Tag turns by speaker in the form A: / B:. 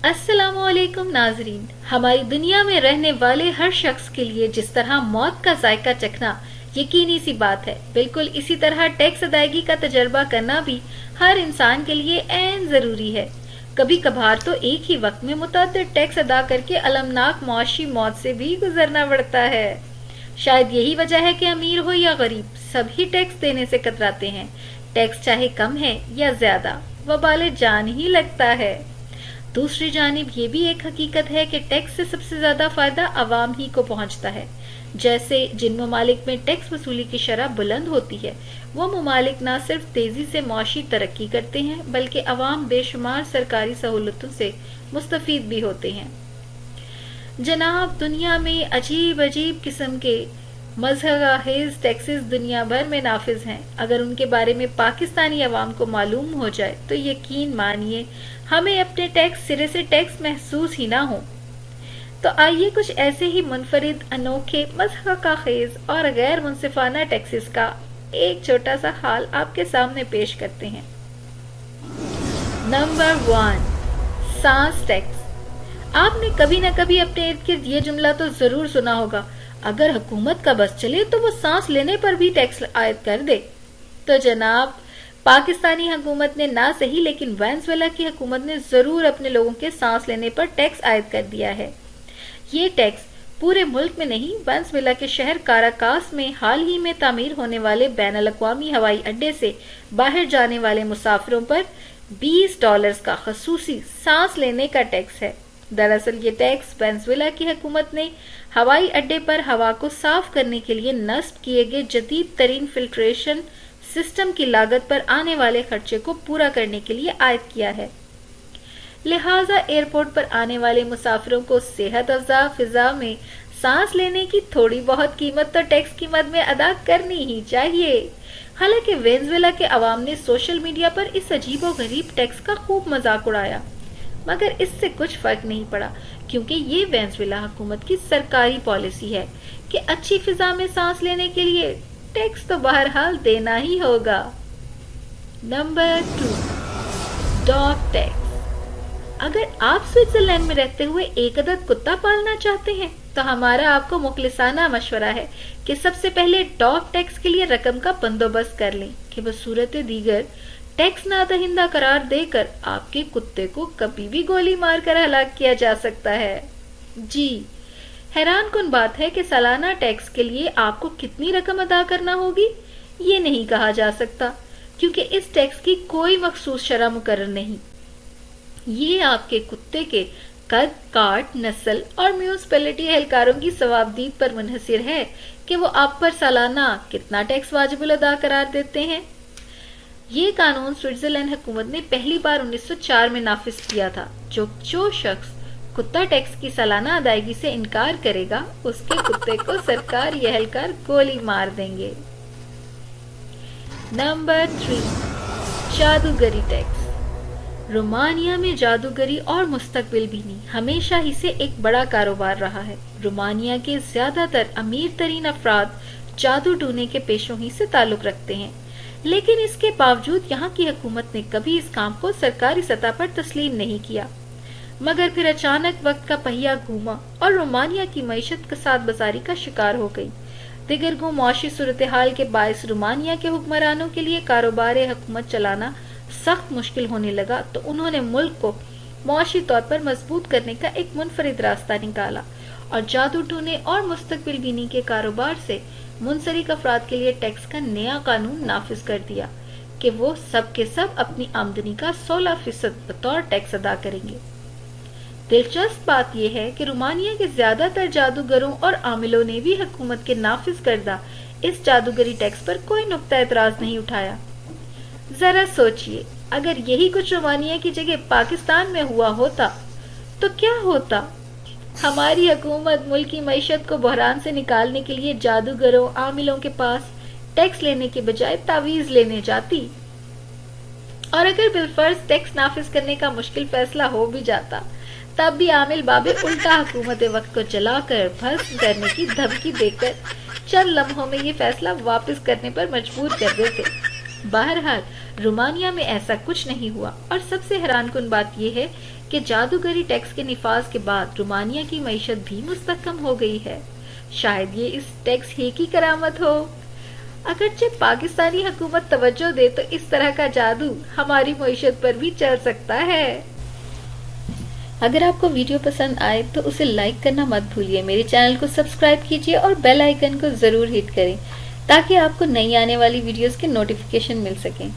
A: अस्सलाम वालेकुम नाजरीन। हमारी दुनिया में रहने वाले हर शख्स के लिए जिस तरह मौत का जायका चखना यकीनी सी बात है, बिल्कुल इसी तरह टैक्स अदायगी का तजर्बा करना भी हर इंसान के लिए ऐन जरूरी है। कभी कभार तो एक ही वक्त में मुतअद्दिद टैक्स अदा करके अलमनाक मुआशी मौत से भी गुजरना पड़ता है। शायद यही वजह है कि अमीर हो या गरीब, सभी टैक्स देने से कतराते हैं। टैक्स चाहे कम है या ज्यादा, वबाले जान ही लगता है। दूसरी जानिब ये भी एक हकीकत है कि टैक्स से सबसे ज्यादा फायदा अवाम ही को पहुंचता है। जैसे जिन ममालिक में टैक्स वसूली की शरह बुलंद होती है, वो ममालिक न सिर्फ तेजी से मुआशी तरक्की करते हैं, बल्कि अवाम बेशुमार सरकारी सहूलतों से मुस्तफीद भी होते हैं। जनाब, दुनिया में अजीब अजीब किस्म के मज़हब टैक्सेस दुनिया भर में नाफिज हैं। अगर उनके बारे में पाकिस्तानी अवाम को मालूम हो जाए तो यकीन मानिए हमें अपने टैक्स सिरे से टैक्स महसूस ही ना हो। तो आइए कुछ ऐसे ही मुनफरिद, अनोखे, मज़हब और गैर मुनसिफाना टैक्सेस का एक छोटा सा हाल आपके सामने पेश करते हैं। नंबर 1, सांस टैक्स। आपने कभी न कभी अपने इर्द गिर्द ये जुमला तो जरूर सुना होगा, अगर हुकूमत का बस चले तो वो सांस लेने पर भी टैक्स आयद कर दे। तो जनाब, पाकिस्तानी हुकूमत ने ना सही लेकिन वेनेजुएला की हुकूमत ने जरूर अपने लोगों के सांस लेने पर टैक्स आयद कर दिया है। ये टैक्स पूरे मुल्क में नहीं, वेनेजुएला के शहर काराकास में हाल ही में तामीर होने वाले बैनुल अक़वामी हवाई अड्डे से बाहर जाने वाले मुसाफिरों पर $20 का खसूसी सांस लेने का टैक्स है। दरअसल ये टैक्स वेनेजुएला की हुकूमत ने हवाई अड्डे पर हवा को साफ करने के लिए नस्ब किए गए जदीद तरीन फिल्ट्रेशन सिस्टम की लागत पर आने वाले खर्चे को पूरा करने के लिए आयद किया है। लिहाजा एयरपोर्ट पर आने वाले मुसाफिरों को सेहत अफ़ज़ा फिजा में सांस लेने की थोड़ी बहुत कीमत तो टैक्स की मद में अदा करनी ही चाहिए। हालांकि वेनेजुएला के अवाम ने सोशल मीडिया पर इस अजीबो गरीब टैक्स का खूब मजाक उड़ाया, मगर इससे कुछ फर्क नहीं पड़ा, क्योंकि ये वेनेजुएला हुकूमत की सरकारी पॉलिसी है कि अच्छी फिजा में सांस लेने के लिए टैक्स तो बहरहाल देना ही होगा। Number 2, dog tax. अगर आप स्विट्जरलैंड में रहते हुए एक अदद कुत्ता पालना चाहते हैं तो हमारा आपको मुखलिसाना मशवरा है कि सबसे पहले डॉग टैक्स के लिए रकम का बंदोबस्त कर लें कि बसूरत दीगर टैक्स नादहिंदा करार देकर आपके कुत्ते को कभी भी गोली मारकर हलाक किया जा सकता है। जी, हैरान कुन बात है कि सालाना टैक्स के लिए आपको कितनी रकम अदा करना होगी ये नहीं कहा जा सकता, क्योंकि इस टैक्स की कोई मखसूस शरह मुकर्रर नहीं। ये आपके कुत्ते के कद, काट, नस्ल और म्यूनिसिपैलिटी एहलकारों की सवाबदीद पर मुनहसिर है कि वो आप पर सालाना कितना टैक्स वाजिबुल अदा करार देते हैं। ये कानून स्विट्जरलैंड हुकूमत ने पहली बार 1904 में नाफिज किया था। जो शख्स कुत्ता टैक्स की सालाना अदायगी से इनकार करेगा, उसके कुत्ते को सरकारी एहलकार गोली मार देंगे। Number 3, जादूगरी tax. रोमानिया में जादूगरी और मुस्तकबिल बीनी हमेशा ही से एक बड़ा कारोबार रहा है। रोमानिया के ज्यादातर अमीर तरीन अफराद जादू टूने के पेशों ही से ताल्लुक रखते हैं, लेकिन इसके बावजूद यहाँ की हुकूमत ने कभी इस काम को सरकारी सतह पर तस्लीम नहीं किया। मगर फिर अचानक वक्त का पहिया घूमा और रोमानिया की मईशत कसाद बाजारी का शिकार हो गई। दिगरगू मुआशी सूरत हाल के बायस रोमानिया के हुक्मरानों के लिए कारोबार हुकूमत चलाना सख्त मुश्किल होने लगा, तो उन्होंने मुल्क को मुआशी तौर पर मजबूत करने का एक मुनफरिद रास्ता निकाला और जादू टूने और मुस्तकबिल बीनी के कारोबार से मुंसलिक अफराद के लिए टैक्स का नया कानून नाफिज कर दिया कि वो सब के सब अपनी आमदनी का 16% बतौर टैक्स अदा करेंगे। दिलचस्प बात यह है कि रोमानिया के ज्यादातर जादूगरों और आमिलों ने भी हुकूमत के नाफिज करदा इस जादूगरी टैक्स पर कोई नुक्ता एतराज नहीं उठाया। जरा सोचिए, अगर यही कुछ रोमानिया की जगह पाकिस्तान में हुआ होता तो क्या होता। हमारी हुकूमत मुल्क की मईशत को बहरान से निकालने के लिए जादूगरों, आमिलों के पास टैक्स लेने के बजाय तावीज लेने जाती, और अगर बिलफर्ज टैक्स नाफिज करने का मुश्किल फैसला हो भी जाता, तब भी आमिल बाबे उल्टा हुकूमत वक्त को जलाकर भस्म करने की धमकी देकर चंद लम्हों में ये फैसला वापस करने पर मजबूर कर देते। बहरहाल रोमानिया में ऐसा कुछ नहीं हुआ, और सबसे हैरान कुन बात यह है کہ جادوگری ٹیکس کے نفاذ کے بعد رومانیہ کی معیشت بھی مستحکم ہو گئی ہے۔ شاید یہ اس ٹیکس ہی کی کرامت ہو۔ اگرچہ پاکستانی حکومت توجہ دے تو اس طرح کا جادو ہماری معیشت پر بھی چل سکتا ہے۔ اگر آپ کو ویڈیو پسند آئے تو اسے لائک کرنا مت بھولیے، میرے چینل کو سبسکرائب کیجیے اور بیل آئیکن کو ضرور ہٹ کریں تاکہ آپ کو نئی آنے والی ویڈیوز کے نوٹیفیکیشن مل سکیں۔